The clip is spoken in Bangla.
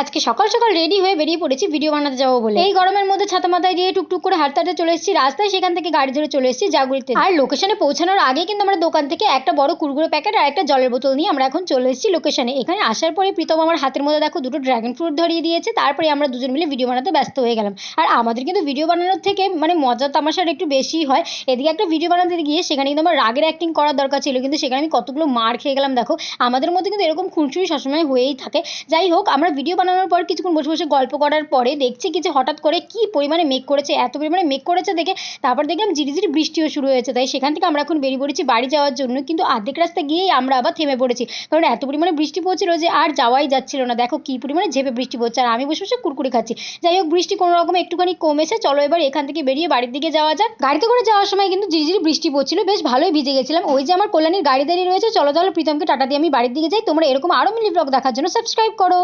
আজকে সকাল সকাল রেডি হয়ে বেরিয়ে পড়েছি ভিডিও বানাতে যাবো বলে। এই গরমের মধ্যে ছাতা মাথায় দিয়ে টুকটুক করে হাঁটতে হাঁটতে চলে এসেছি রাস্তায়, সেখান থেকে গাড়ি ধরে চলে এসেছি জাগুলিতে। আর লোকেশনে পৌঁছানোর আগে কিন্তু আমরা দোকান থেকে একটা বড় কুরকুরে প্যাকেট আর একটা জলের বোতল নিয়ে আমরা এখন চলে এসেছি লোকেশনে। এখানে আসার পরে প্রীতম আমার হাতের মধ্যে দেখো দুটো ড্রাগন ফ্রুট ধরিয়ে দিয়েছে, তারপরে আমরা দুজন মিলে ভিডিও বানাতে ব্যস্ত হয়ে গেলাম। আর আমাদের কিন্তু ভিডিও বানানোর থেকে মজা তামাশার একটু বেশি হয়। এদিকে একটা ভিডিও বানাতে গিয়ে সেখানে কিন্তু আমার রাগের অ্যাক্টিং করার দরকার ছিল, কিন্তু সেখানে আমি কতগুলো মার খেয়ে গেলাম। দেখো আমাদের মধ্যে কিন্তু এরকম খুনসুনি সবসময় হয়েই থাকে। যাই হোক, আমরা ভিডিও বানানোর পর কিছুক্ষণ বসে বসে গল্প করার পরে দেখছি কিছু হঠাৎ করে কি পরিমাণে মেঘ করেছে, এত পরিমাণে মেঘ করেছে দেখে তারপর দেখলাম ঝিরিঝিরি বৃষ্টিও শুরু হয়েছে। তাই সেখান থেকে আমরা এখন বেরিয়ে পড়েছি বাড়ি যাওয়ার জন্য, কিন্তু অর্ধেক রাস্তা গিয়েই আমরা আবার থেমে পড়েছি, কারণ এত পরিমাণে বৃষ্টি পড়ছিল যে আর যাওয়াই যাচ্ছিল না। দেখো কি পরিমাণে ঝেপে বৃষ্টি পড়ছে, আর আমি বসে বসে কুরকুরি খাচ্ছি। যাই হোক, বৃষ্টি কোনো রকম একটুখানি কমেছে, চলো এবার এখান থেকে বেরিয়ে বাড়ির দিকে যাওয়া যাক। গাড়িতে করে যাওয়ার সময় কিন্তু ঝিরিঝিরি বৃষ্টি পড়ছিল, বেশ ভালোই ভিজে গেছিলাম। ওই যে আমার কল্যাণীর গাড়ি দাঁড়িয়ে রয়েছে, চলো তাহলে প্রীতমকে টাটা দিয়ে আমি বাড়ির দিকে যাই। তোমরা এরকম আরো মিনি ব্লগ দেখার জন্য সাবস্ক্রাইব করো।